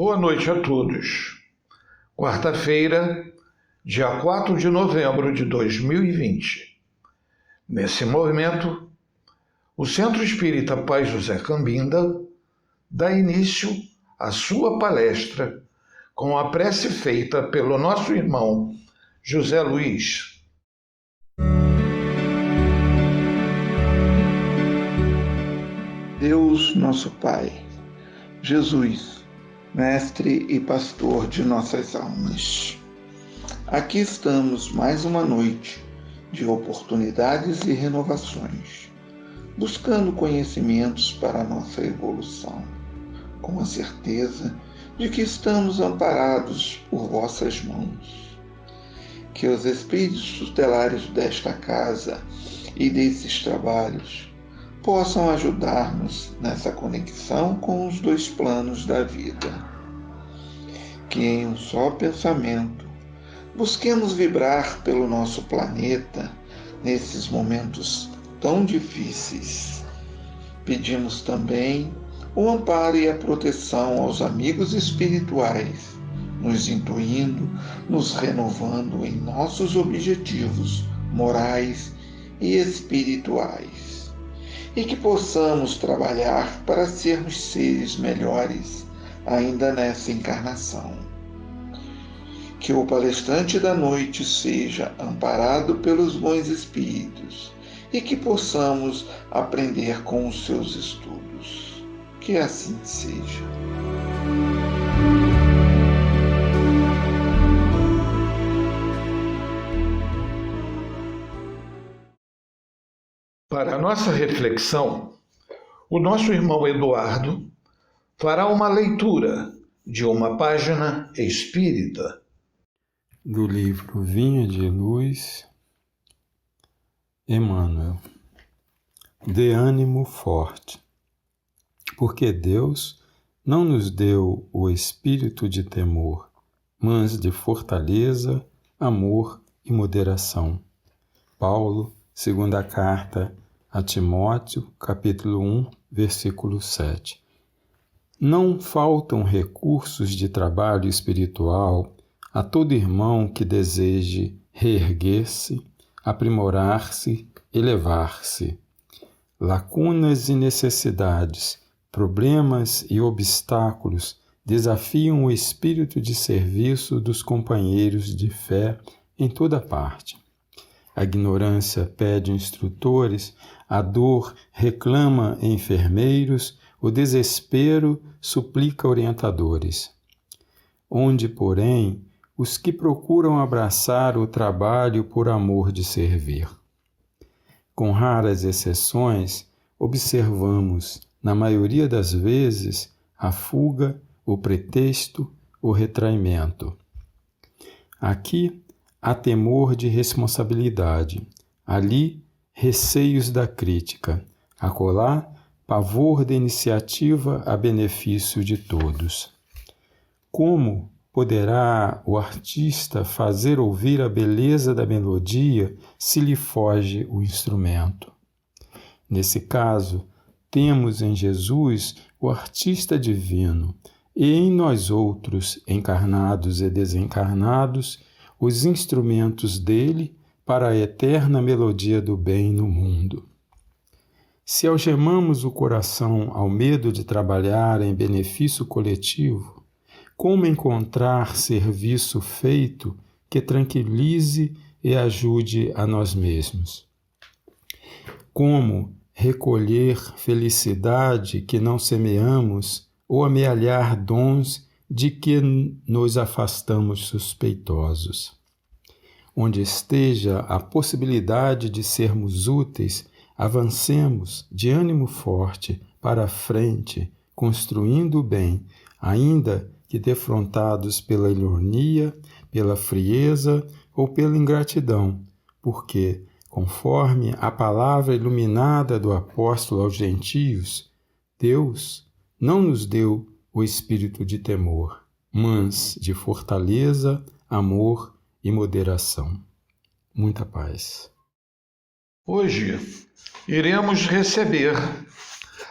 Boa noite a todos. Quarta-feira, dia 4 de novembro de 2020. Nesse movimento, o Centro Espírita Pai José Cambinda dá início à sua palestra com a prece feita pelo nosso irmão José Luiz. Deus, nosso Pai, Jesus, Mestre e Pastor de nossas almas. Aqui estamos mais uma noite de oportunidades e renovações, buscando conhecimentos para a nossa evolução, com a certeza de que estamos amparados por vossas mãos. Que os espíritos tutelares desta casa e desses trabalhos possam ajudar-nos nessa conexão com os dois planos da vida. Que em um só pensamento busquemos vibrar pelo nosso planeta nesses momentos tão difíceis. Pedimos também o amparo e a proteção aos amigos espirituais, nos intuindo, nos renovando em nossos objetivos morais e espirituais. E que possamos trabalhar para sermos seres melhores ainda nessa encarnação. Que o palestrante da noite seja amparado pelos bons espíritos e que possamos aprender com os seus estudos. Que assim seja. Para a nossa reflexão, o nosso irmão Eduardo fará uma leitura de uma página espírita do livro Vinha de Luz, Emmanuel. Dê ânimo forte, porque Deus não nos deu o espírito de temor, mas de fortaleza, amor e moderação. Paulo, segunda carta a Timóteo, capítulo 1, versículo 7. Não faltam recursos de trabalho espiritual a todo irmão que deseje reerguer-se, aprimorar-se, elevar-se. Lacunas e necessidades, problemas e obstáculos desafiam o espírito de serviço dos companheiros de fé em toda parte. A ignorância pede instrutores, a dor reclama enfermeiros, o desespero suplica orientadores. Onde, porém, os que procuram abraçar o trabalho por amor de servir. Com raras exceções, observamos, na maioria das vezes, a fuga, o pretexto, o retraimento. Aqui, há temor de responsabilidade, ali receios da crítica, acolá pavor da iniciativa a benefício de todos. Como poderá o artista fazer ouvir a beleza da melodia se lhe foge o instrumento? Nesse caso, temos em Jesus o artista divino e em nós outros, encarnados e desencarnados, os instrumentos dele para a eterna melodia do bem no mundo. Se algemamos o coração ao medo de trabalhar em benefício coletivo, como encontrar serviço feito que tranquilize e ajude a nós mesmos? Como recolher felicidade que não semeamos ou amealhar dons de que nos afastamos suspeitosos? Onde esteja a possibilidade de sermos úteis, avancemos de ânimo forte para a frente, construindo o bem, ainda que defrontados pela ironia, pela frieza ou pela ingratidão, porque, conforme a palavra iluminada do apóstolo aos gentios, Deus não nos deu o espírito de temor, mas de fortaleza, amor e moderação. Muita paz. Hoje iremos receber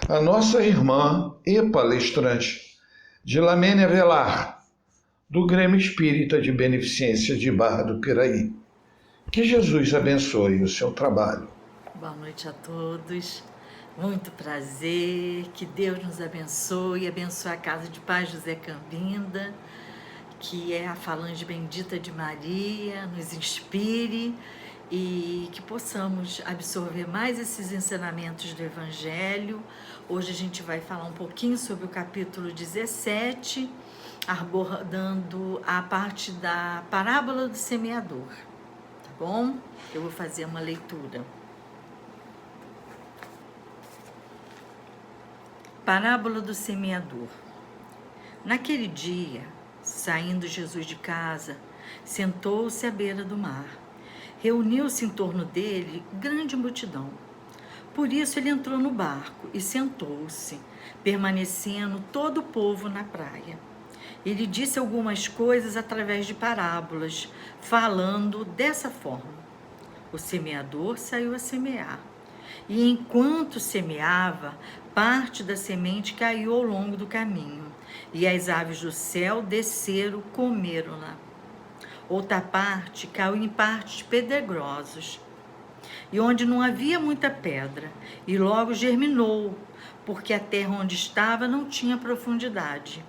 a nossa irmã e palestrante, de Lamene Avelar, do Grêmio Espírita de Beneficência de Barra do Piraí. Que Jesus abençoe o seu trabalho. Boa noite a todos. Muito prazer. Que Deus nos abençoe a Casa de Paz José Cambinda, que é a falange bendita de Maria, nos inspire e que possamos absorver mais esses ensinamentos do Evangelho. Hoje a gente vai falar um pouquinho sobre o capítulo 17, abordando a parte da parábola do semeador, tá bom? Eu vou fazer uma leitura. Parábola do semeador. Naquele dia, saindo Jesus de casa, sentou-se à beira do mar. Reuniu-se em torno dele grande multidão. Por isso ele entrou no barco e sentou-se, permanecendo todo o povo na praia. Ele disse algumas coisas através de parábolas, falando dessa forma. O semeador saiu a semear. E enquanto semeava, parte da semente caiu ao longo do caminho, e as aves do céu desceram, comeram-na. Outra parte caiu em partes pedregosas, e onde não havia muita pedra, e logo germinou, porque a terra onde estava não tinha profundidade.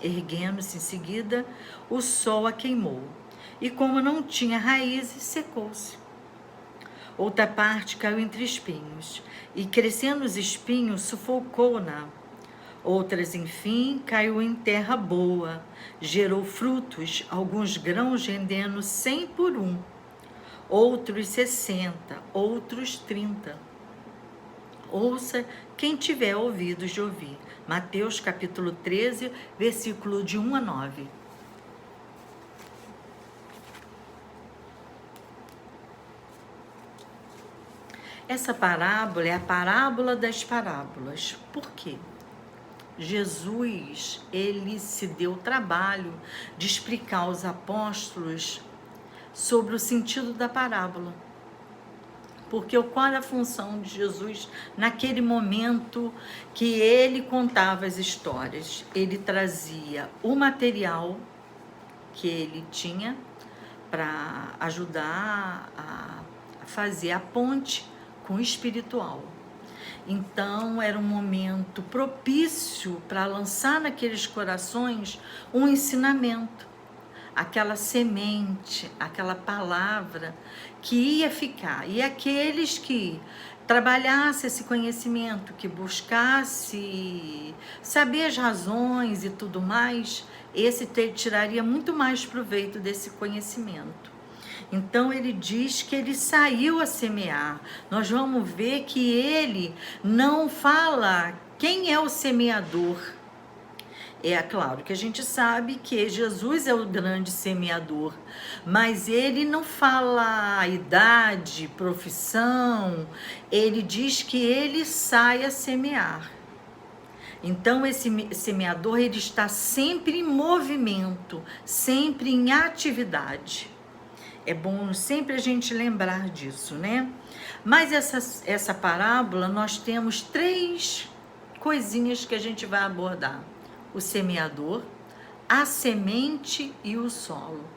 Erguendo-se em seguida, o sol a queimou, e como não tinha raízes, secou-se. Outra parte caiu entre espinhos, e crescendo os espinhos, sufocou-na. Outras, enfim, caiu em terra boa, gerou frutos, alguns grãos rendendo 100 por 1, outros 60, outros 30. Ouça quem tiver ouvidos de ouvir. Mateus capítulo 13, versículo de 1 a 9. Essa parábola é a parábola das parábolas. Por quê? Jesus, ele se deu o trabalho de explicar aos apóstolos sobre o sentido da parábola. Porque qual era a função de Jesus naquele momento que ele contava as histórias? Ele trazia o material que ele tinha para ajudar a fazer a ponte com o espiritual. Então, era um momento propício para lançar naqueles corações um ensinamento, aquela semente, aquela palavra que ia ficar. E aqueles que trabalhassem esse conhecimento, que buscasse saber as razões e tudo mais, esse tiraria muito mais proveito desse conhecimento. Então ele diz que ele saiu a semear. Nós vamos ver que ele não fala quem é o semeador. É claro que a gente sabe que Jesus é o grande semeador, mas ele não fala a idade, profissão, ele diz que ele sai a semear. Então esse semeador, ele está sempre em movimento, sempre em atividade. É bom sempre a gente lembrar disso, né? Mas essa parábola, nós temos 3 coisinhas que a gente vai abordar. O semeador, a semente e o solo.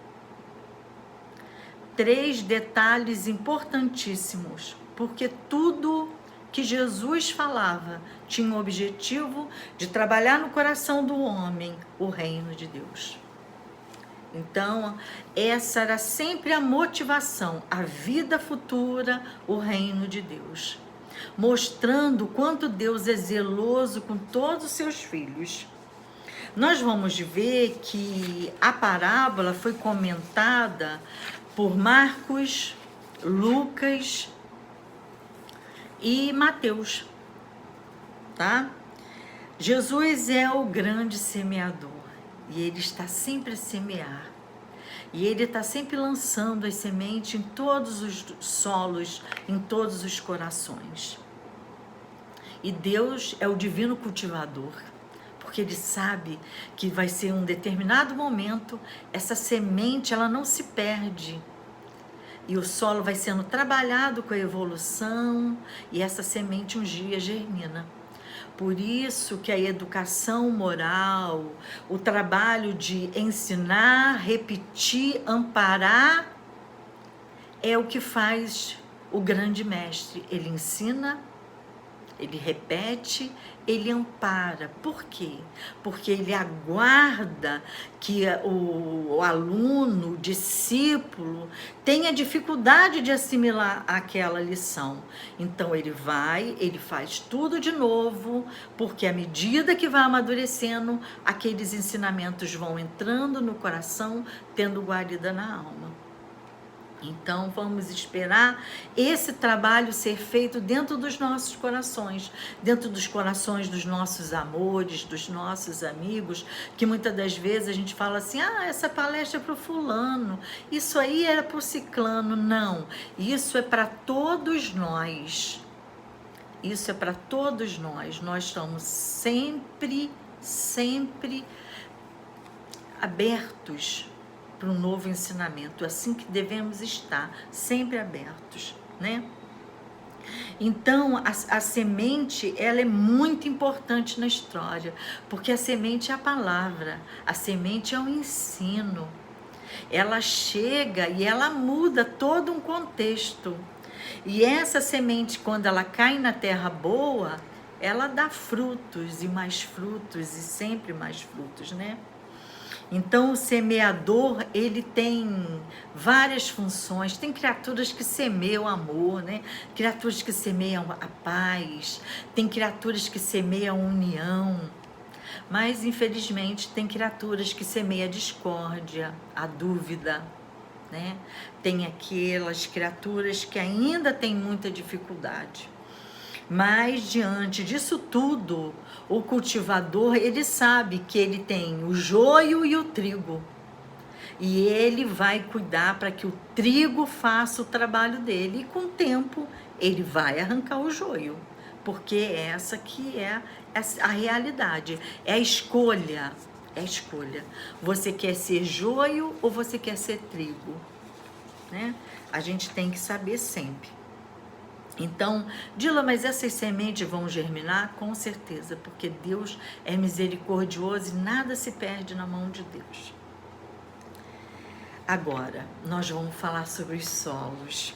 3 detalhes importantíssimos, porque tudo que Jesus falava tinha o objetivo de trabalhar no coração do homem o reino de Deus. Então, essa era sempre a motivação, a vida futura, o reino de Deus. Mostrando o quanto Deus é zeloso com todos os seus filhos. Nós vamos ver que a parábola foi comentada por Marcos, Lucas e Mateus, tá? Jesus é o grande semeador. E ele está sempre a semear. E ele está sempre lançando as sementes em todos os solos, em todos os corações. E Deus é o divino cultivador, porque ele sabe que vai ser um determinado momento, essa semente ela não se perde. E o solo vai sendo trabalhado com a evolução, e essa semente um dia germina. Por isso que a educação moral, o trabalho de ensinar, repetir, amparar, é o que faz o grande mestre. Ele ensina, ele repete, ele ampara. Por quê? Porque ele aguarda que o aluno, o discípulo, tenha dificuldade de assimilar aquela lição. Então ele vai, ele faz tudo de novo, porque à medida que vai amadurecendo, aqueles ensinamentos vão entrando no coração, tendo guarida na alma. Então, vamos esperar esse trabalho ser feito dentro dos nossos corações, dentro dos corações dos nossos amores, dos nossos amigos, que muitas das vezes a gente fala assim, essa palestra é para o fulano, isso aí era para o ciclano. Não, isso é para todos nós. Isso é para todos nós. Nós estamos sempre abertos para um novo ensinamento, assim que devemos estar, sempre abertos, né? Então, a semente, ela é muito importante na história, porque a semente é a palavra, a semente é o ensino. Ela chega e ela muda todo um contexto. E essa semente, quando ela cai na terra boa, ela dá frutos e sempre mais frutos, né? Então, o semeador, ele tem várias funções. Tem criaturas que semeiam amor, né? Criaturas que semeiam a paz. Tem criaturas que semeiam união. Mas, infelizmente, tem criaturas que semeiam a discórdia, a dúvida, né? Tem aquelas criaturas que ainda têm muita dificuldade. Mas, diante disso tudo, o cultivador, ele sabe que ele tem o joio e o trigo. E ele vai cuidar para que o trigo faça o trabalho dele. E com o tempo, ele vai arrancar o joio. Porque essa que é a realidade. É a escolha. É a escolha. Você quer ser joio ou você quer ser trigo? Né? A gente tem que saber sempre. Então, Dila, mas essas sementes vão germinar? Com certeza, porque Deus é misericordioso e nada se perde na mão de Deus. Agora, nós vamos falar sobre os solos.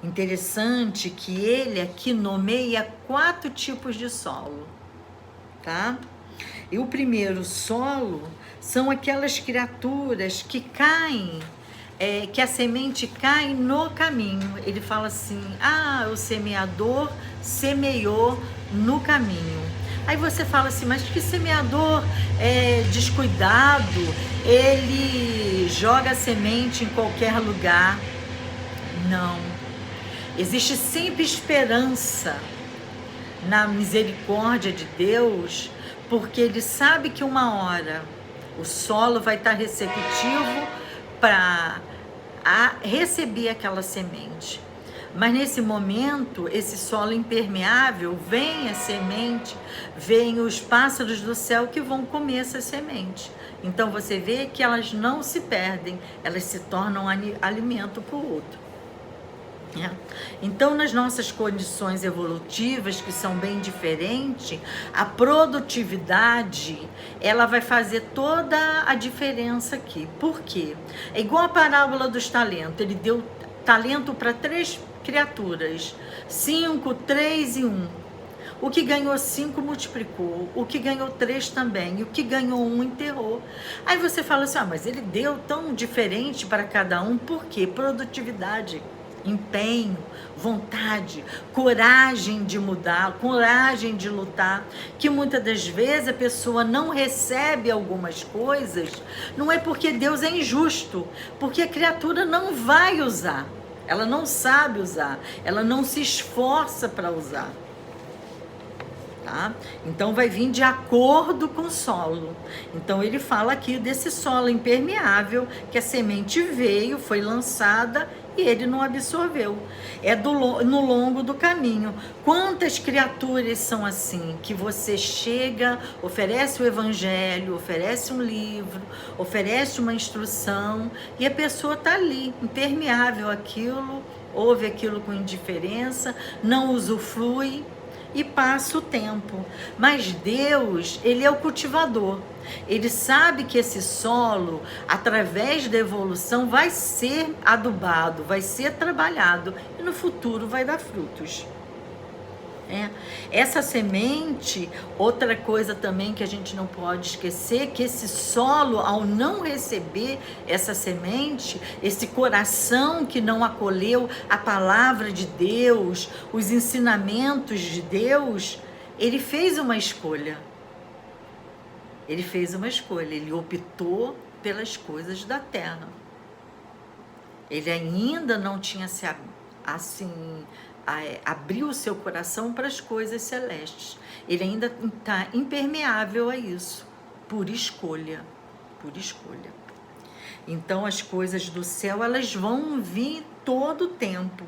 Interessante que ele aqui nomeia 4 tipos de solo, tá? E o primeiro solo são aquelas criaturas que caem, que a semente cai no caminho. Ele fala assim, o semeador semeou no caminho. Aí você fala assim, mas que semeador descuidado, ele joga a semente em qualquer lugar. Não. Existe sempre esperança na misericórdia de Deus, porque ele sabe que uma hora o solo vai estar receptivo para receber aquela semente. Mas nesse momento, esse solo impermeável, vem a semente, vem os pássaros do céu que vão comer essa semente. Então você vê que elas não se perdem, elas se tornam alimento para o outro. Então, nas nossas condições evolutivas, que são bem diferentes, a produtividade, ela vai fazer toda a diferença aqui. Por quê? É igual a parábola dos talentos. Ele deu talento para 3 criaturas, 5, 3 e 1. O que ganhou 5 multiplicou, o que ganhou 3 também, e o que ganhou 1 enterrou. Aí você fala assim, mas ele deu tão diferente para cada um, por quê? Produtividade. Empenho, vontade, coragem de mudar, coragem de lutar, que muitas das vezes a pessoa não recebe algumas coisas, não é porque Deus é injusto, porque a criatura não vai usar, ela não sabe usar, ela não se esforça para usar. Tá? Então vai vir de acordo com o solo. Então ele fala aqui desse solo impermeável, que a semente veio, foi lançada e ele não absorveu. É no longo do caminho. Quantas criaturas são assim, que você chega, oferece o evangelho, oferece um livro, oferece uma instrução, e a pessoa está ali, impermeável àquilo, ouve aquilo com indiferença, não usufrui. e passa o tempo. Mas Deus, Ele é o cultivador. Ele sabe que esse solo, através da evolução, vai ser adubado, vai ser trabalhado e no futuro vai dar frutos. Essa semente, outra coisa também que a gente não pode esquecer, que esse solo, ao não receber essa semente, esse coração que não acolheu a palavra de Deus, os ensinamentos de Deus, ele fez uma escolha. Ele fez uma escolha, ele optou pelas coisas da terra. Ele ainda não tinha abriu o seu coração para as coisas celestes. Ele ainda está impermeável a isso, por escolha, por escolha. Então as coisas do céu, elas vão vir todo o tempo.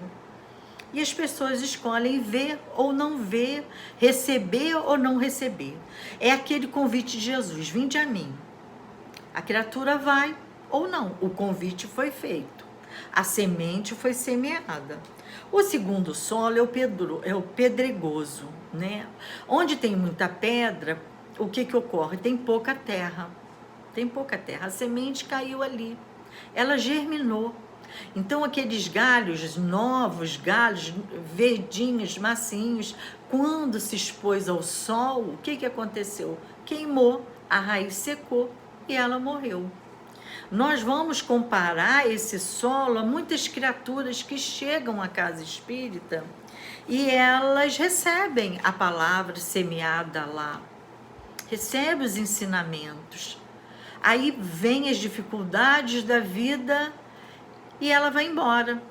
E as pessoas escolhem ver ou não ver, receber ou não receber. É aquele convite de Jesus: vinde a mim. A criatura vai ou não, o convite foi feito. A semente foi semeada. O segundo solo é o pedregoso, né? Onde tem muita pedra, o que ocorre? Tem pouca terra. Tem pouca terra. A semente caiu ali. Ela germinou. Então, aqueles galhos novos, galhos verdinhos, macinhos, quando se expôs ao sol, o que aconteceu? Queimou, a raiz secou e ela morreu. Nós vamos comparar esse solo a muitas criaturas que chegam à casa espírita e elas recebem a palavra semeada lá, recebem os ensinamentos. Aí vem as dificuldades da vida e ela vai embora,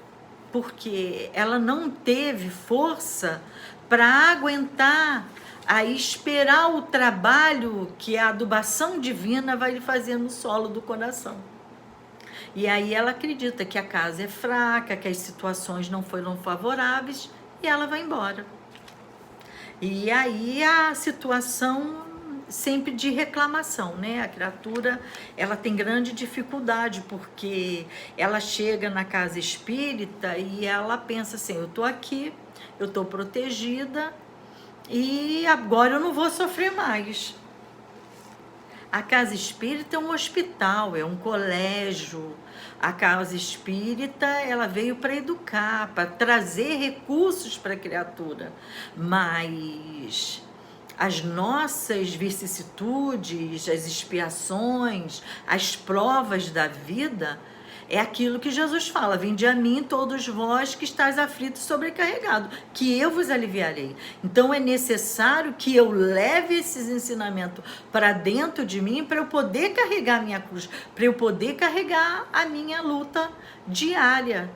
porque ela não teve força para aguentar, a esperar o trabalho que a adubação divina vai lhe fazer no solo do coração. E aí ela acredita que a casa é fraca, que as situações não foram favoráveis e ela vai embora. E aí a situação sempre de reclamação, né? A criatura, ela tem grande dificuldade, porque ela chega na casa espírita e ela pensa assim: eu tô aqui, eu tô protegida e agora eu não vou sofrer mais. A casa espírita é um hospital, é um colégio. A casa espírita, ela veio para educar, para trazer recursos para a criatura, mas as nossas vicissitudes, as expiações, as provas da vida, é aquilo que Jesus fala: vinde a mim todos vós que estáis aflitos e sobrecarregados, que eu vos aliviarei. Então é necessário que eu leve esses ensinamentos para dentro de mim, para eu poder carregar a minha cruz, para eu poder carregar a minha luta diária.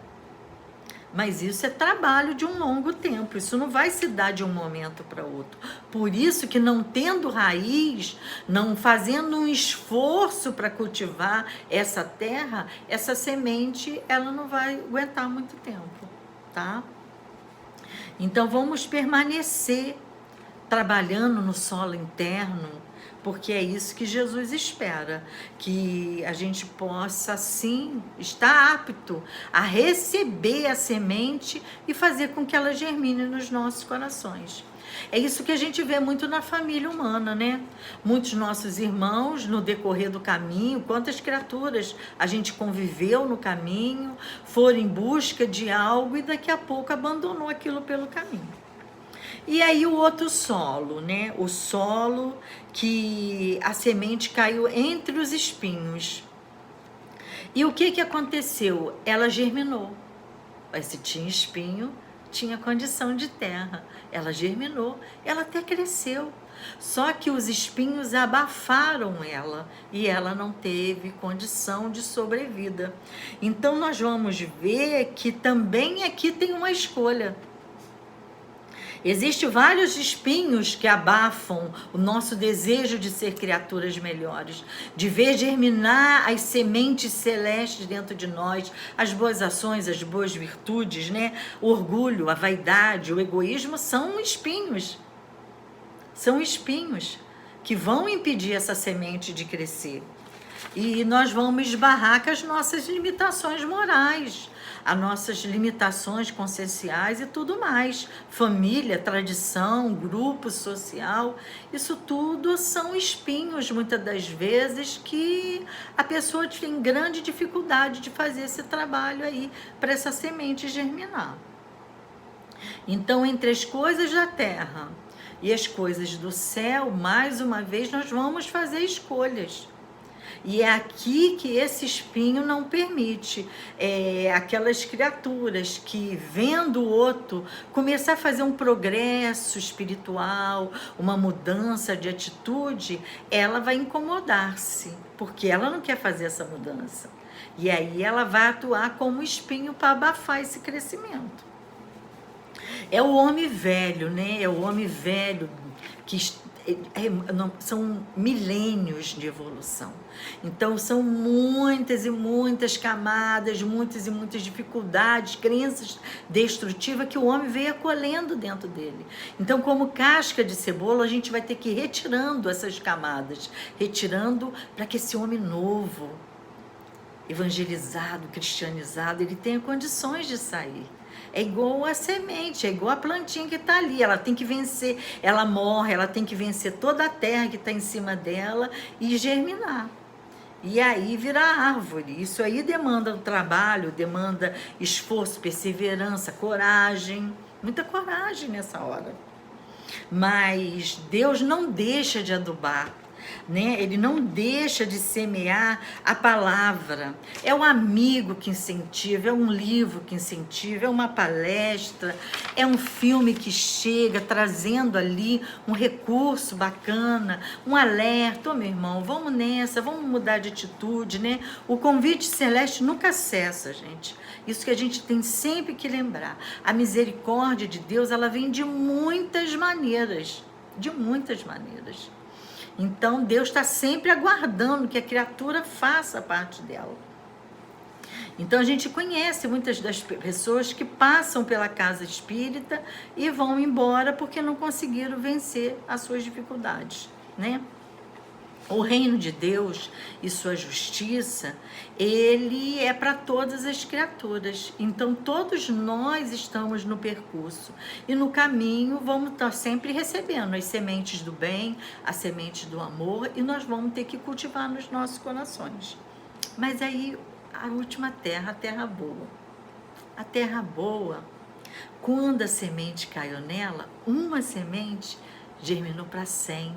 Mas isso é trabalho de um longo tempo, isso não vai se dar de um momento para outro. Por isso que, não tendo raiz, não fazendo um esforço para cultivar essa terra, essa semente, ela não vai aguentar muito tempo, tá? Então vamos permanecer trabalhando no solo interno, porque é isso que Jesus espera, que a gente possa, sim, estar apto a receber a semente e fazer com que ela germine nos nossos corações. É isso que a gente vê muito na família humana, né? Muitos nossos irmãos, no decorrer do caminho, quantas criaturas a gente conviveu no caminho, foram em busca de algo e daqui a pouco abandonou aquilo pelo caminho. E aí o outro solo, né? O solo que a semente caiu entre os espinhos. E o que aconteceu? Ela germinou. Mas se tinha espinho, tinha condição de terra. Ela germinou, ela até cresceu. Só que os espinhos abafaram ela e ela não teve condição de sobrevida. Então nós vamos ver que também aqui tem uma escolha. Existem vários espinhos que abafam o nosso desejo de ser criaturas melhores, de ver germinar as sementes celestes dentro de nós, as boas ações, as boas virtudes, né? O orgulho, a vaidade, o egoísmo são espinhos. São espinhos que vão impedir essa semente de crescer. E nós vamos esbarrar com as nossas limitações morais, as nossas limitações conscienciais e tudo mais. Família, tradição, grupo social, isso tudo são espinhos, muitas das vezes, que a pessoa tem grande dificuldade de fazer esse trabalho aí para essa semente germinar. Então, entre as coisas da terra e as coisas do céu, mais uma vez, nós vamos fazer escolhas. E é aqui que esse espinho não permite aquelas criaturas que, vendo o outro, começar a fazer um progresso espiritual, uma mudança de atitude, ela vai incomodar-se, porque ela não quer fazer essa mudança. E aí ela vai atuar como espinho para abafar esse crescimento. É o homem velho, né? É o homem velho que são milênios de evolução. Então, são muitas e muitas camadas, muitas e muitas dificuldades, crenças destrutivas que o homem veio acolhendo dentro dele. Então, como casca de cebola, a gente vai ter que ir retirando essas camadas, retirando para que esse homem novo, evangelizado, cristianizado, ele tenha condições de sair. É igual a semente, é igual a plantinha que está ali. Ela tem que vencer, ela morre, ela tem que vencer toda a terra que está em cima dela e germinar. E aí virar árvore. Isso aí demanda trabalho, demanda esforço, perseverança, coragem. Muita coragem nessa hora. Mas Deus não deixa de adubar, né? Ele não deixa de semear a palavra. É um amigo que incentiva, é um livro que incentiva, é uma palestra, é um filme que chega trazendo ali um recurso bacana, um alerta. Ô, meu irmão, vamos nessa, vamos mudar de atitude, né? O convite celeste nunca cessa, gente. Isso que a gente tem sempre que lembrar. A misericórdia de Deus, ela vem de muitas maneiras, de muitas maneiras. Então, Deus está sempre aguardando que a criatura faça parte dela. Então, a gente conhece muitas das pessoas que passam pela casa espírita e vão embora porque não conseguiram vencer as suas dificuldades, né? O reino de Deus e sua justiça, ele é para todas as criaturas. Então, todos nós estamos no percurso. E no caminho, vamos estar sempre recebendo as sementes do bem, as sementes do amor, e nós vamos ter que cultivar nos nossos corações. Mas aí, a última terra, a terra boa. A terra boa, quando a semente caiu nela, uma semente germinou para 100,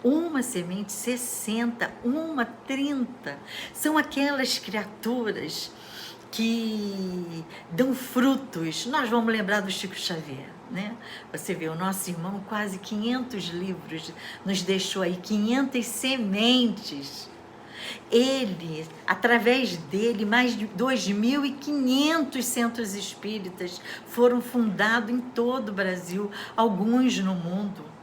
uma semente 60, uma 30. São aquelas criaturas que dão frutos. Nós vamos lembrar do Chico Xavier, né? Você vê, o nosso irmão, quase 500 livros, nos deixou aí 500 sementes. Ele, através dele, mais de 2.500 centros espíritas foram fundados em todo o Brasil, alguns no mundo.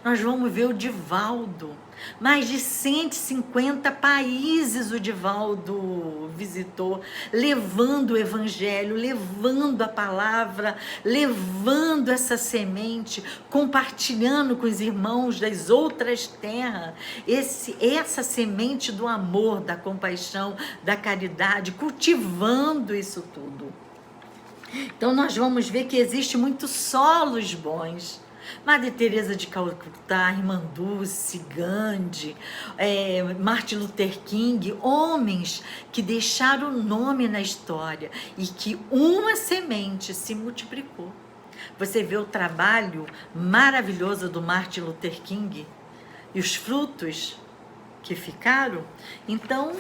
Nós vamos ver o Divaldo, mais de 150 países o Divaldo visitou, levando o evangelho, levando a palavra, levando essa semente, compartilhando com os irmãos das outras terras, essa semente do amor, da compaixão, da caridade, cultivando isso tudo. Então nós vamos ver que existe muitos solos bons. Madre Teresa de Calcutá, Irmã Dulce, Gandhi, Martin Luther King, homens que deixaram o nome na história e que uma semente se multiplicou. Você vê o trabalho maravilhoso do Martin Luther King e os frutos que ficaram. Então,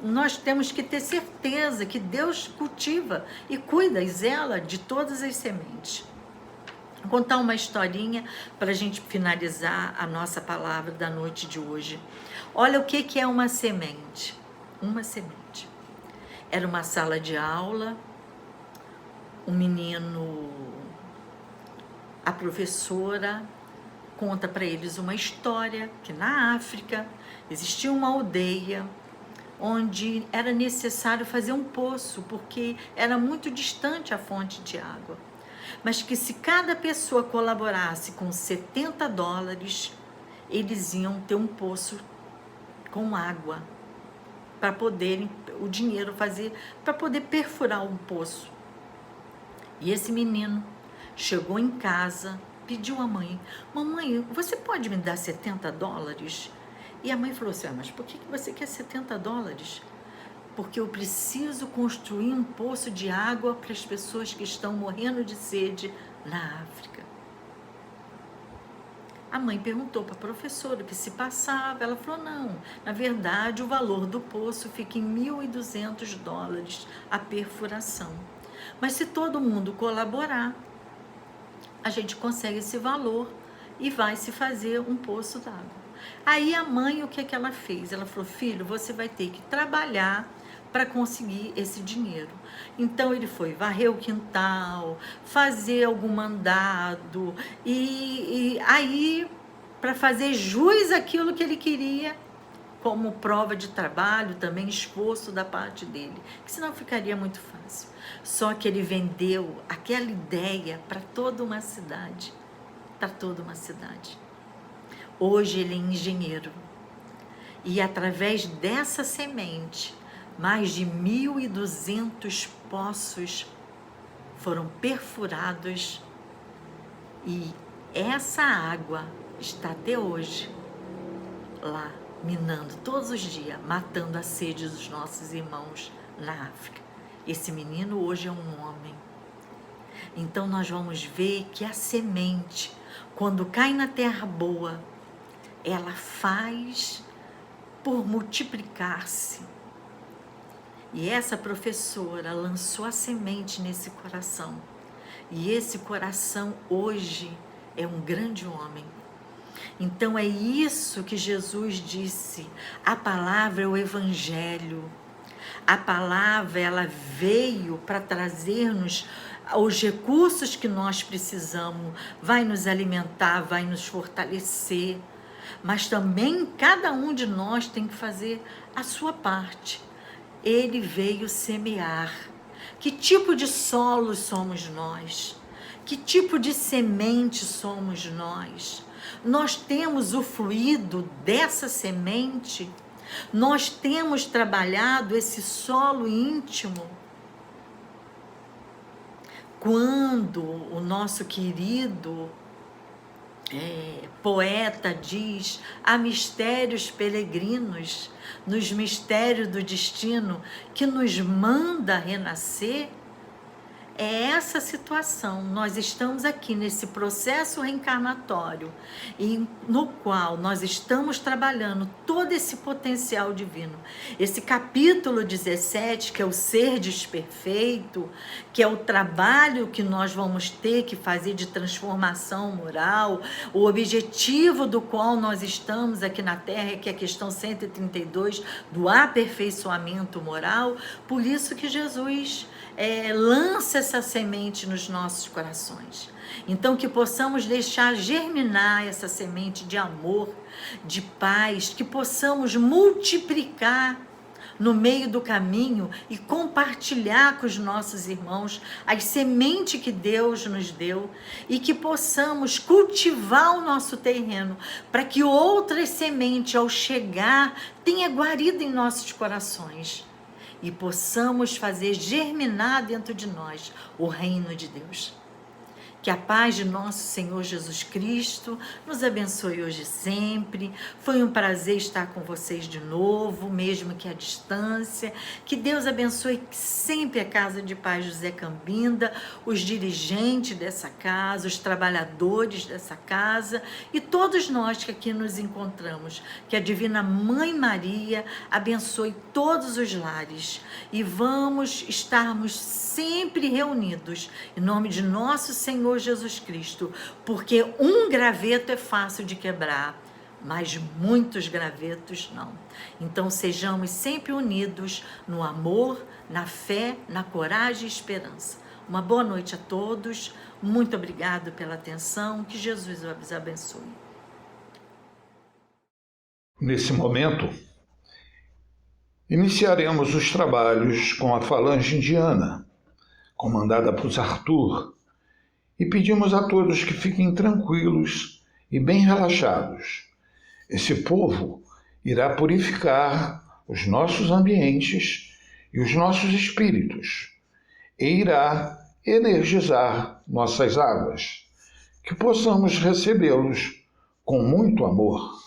nós temos que ter certeza que Deus cultiva e cuida e zela de todas as sementes. Vou contar uma historinha para a gente finalizar a nossa palavra da noite de hoje. Olha o que é uma semente. Uma semente. Era uma sala de aula, um menino, a professora conta para eles uma história que na África existia uma aldeia onde era necessário fazer um poço, porque era muito distante a fonte de água. Mas que se cada pessoa colaborasse com $70, eles iam ter um poço com água. para poderem, o dinheiro fazer, para poder perfurar um poço. E esse menino chegou em casa, pediu à mãe: mamãe, você pode me dar $70? E a mãe falou assim: mas por que você quer $70? Porque eu preciso construir um poço de água para as pessoas que estão morrendo de sede na África. A mãe perguntou para a professora o que se passava. Ela falou: não, na verdade o valor do poço fica em $1.200 a perfuração. Mas se todo mundo colaborar, a gente consegue esse valor e vai se fazer um poço d'água. Aí a mãe, o que ela fez? Ela falou: filho, você vai ter que trabalhar para conseguir esse dinheiro. Então ele foi varrer o quintal, fazer algum mandado, e aí, para fazer jus àquilo que ele queria, como prova de trabalho, também esforço da parte dele, que senão ficaria muito fácil. Só que ele vendeu aquela ideia para toda uma cidade, Hoje ele é engenheiro, e através dessa semente, mais de 1.200 poços foram perfurados, e essa água está até hoje lá, minando todos os dias, matando a sede dos nossos irmãos na África. Esse menino hoje é um homem. Então nós vamos ver que a semente, quando cai na terra boa, ela faz por multiplicar-se. E essa professora lançou a semente nesse coração. E esse coração hoje é um grande homem. Então é isso que Jesus disse. A palavra é o evangelho. A palavra, ela veio para trazer-nos os recursos que nós precisamos. Vai nos alimentar, vai nos fortalecer. Mas também cada um de nós tem que fazer a sua parte. Ele veio semear. Que tipo de solo somos nós? Que tipo de semente somos nós? Nós temos o fluido dessa semente? Nós temos trabalhado esse solo íntimo? Quando o nosso querido poeta diz: há mistérios peregrinos, nos mistérios do destino, que nos manda renascer, é essa situação. Nós estamos aqui nesse processo reencarnatório, e no qual nós estamos trabalhando todo esse potencial divino. Esse capítulo 17, que é o ser desperfeito, que é o trabalho que nós vamos ter que fazer de transformação moral, o objetivo do qual nós estamos aqui na Terra, que é a questão 132 do aperfeiçoamento moral. Por isso que Jesus lança essa semente nos nossos corações. Então que possamos deixar germinar essa semente de amor, de paz, que possamos multiplicar no meio do caminho e compartilhar com os nossos irmãos as sementes que Deus nos deu, e que possamos cultivar o nosso terreno para que outras sementes, ao chegar, tenha guarida em nossos corações, e possamos fazer germinar dentro de nós o reino de Deus. Que a paz de nosso Senhor Jesus Cristo nos abençoe hoje e sempre. Foi um prazer estar com vocês de novo, mesmo que à distância. Que Deus abençoe sempre a Casa de Paz José Cambinda, os dirigentes dessa casa, os trabalhadores dessa casa e todos nós que aqui nos encontramos. Que a Divina Mãe Maria abençoe todos os lares, e vamos estarmos sempre reunidos em nome de nosso Senhor Jesus Cristo, porque um graveto é fácil de quebrar, mas muitos gravetos não. Então sejamos sempre unidos no amor, na fé, na coragem e esperança. Uma boa noite a todos, muito obrigado pela atenção, que Jesus os abençoe. Nesse momento, iniciaremos os trabalhos com a falange indiana, comandada por Arthur, e pedimos a todos que fiquem tranquilos e bem relaxados. Esse povo irá purificar os nossos ambientes e os nossos espíritos, e irá energizar nossas águas, que possamos recebê-los com muito amor.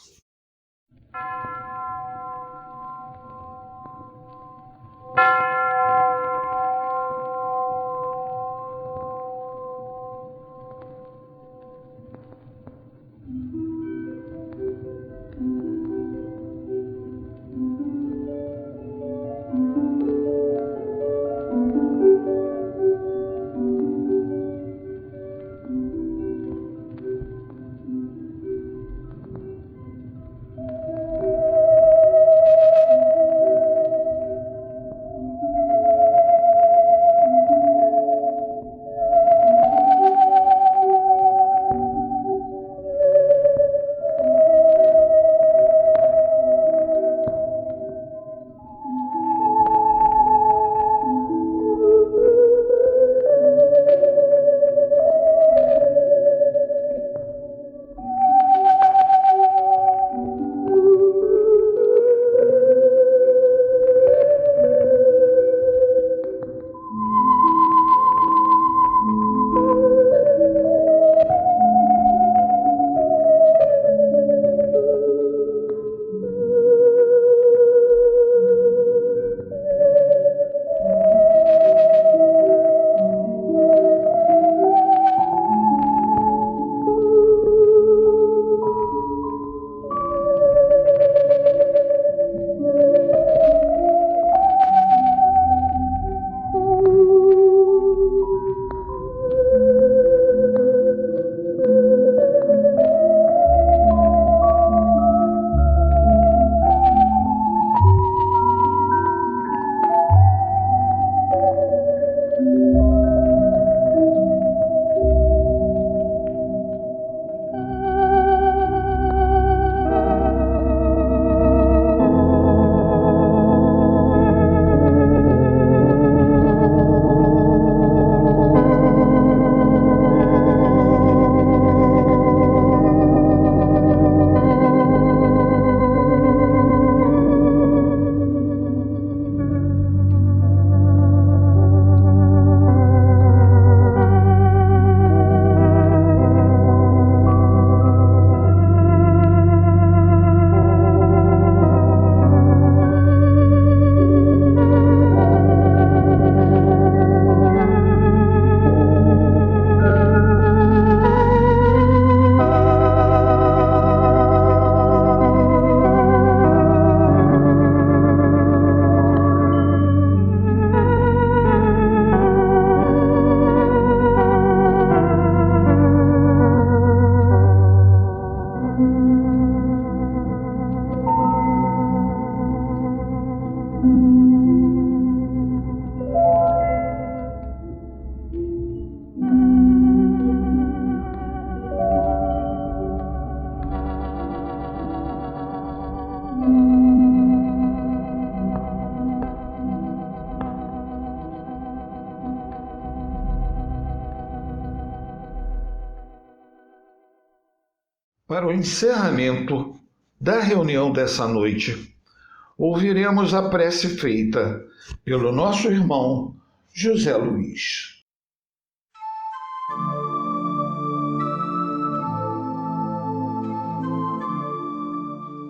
Para o encerramento da reunião dessa noite, ouviremos a prece feita pelo nosso irmão José Luiz.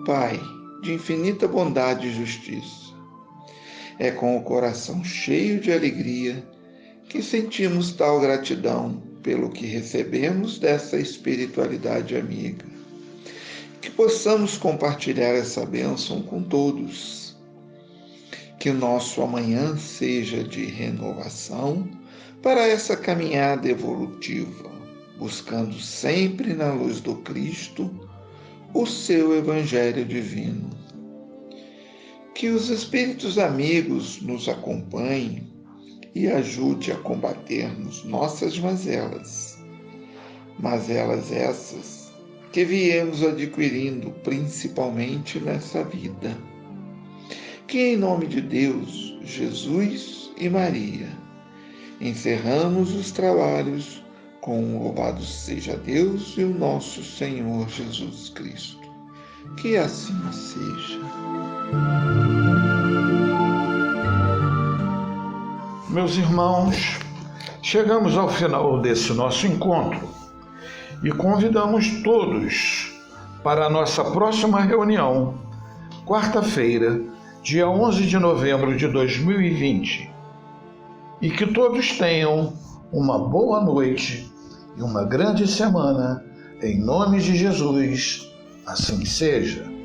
Pai, de infinita bondade e justiça, é com o coração cheio de alegria que sentimos tal gratidão pelo que recebemos dessa espiritualidade amiga. Que possamos compartilhar essa bênção com todos. Que o nosso amanhã seja de renovação para essa caminhada evolutiva, buscando sempre na luz do Cristo o seu Evangelho divino. Que os Espíritos amigos nos acompanhem e ajude a combatermos nossas mazelas essas que viemos adquirindo principalmente nessa vida. Que em nome de Deus, Jesus e Maria, encerramos os trabalhos com louvado seja Deus e o nosso Senhor Jesus Cristo. Que assim seja. Meus irmãos, chegamos ao final desse nosso encontro e convidamos todos para a nossa próxima reunião, quarta-feira, dia 11 de novembro de 2020. E que todos tenham uma boa noite e uma grande semana, em nome de Jesus, assim seja.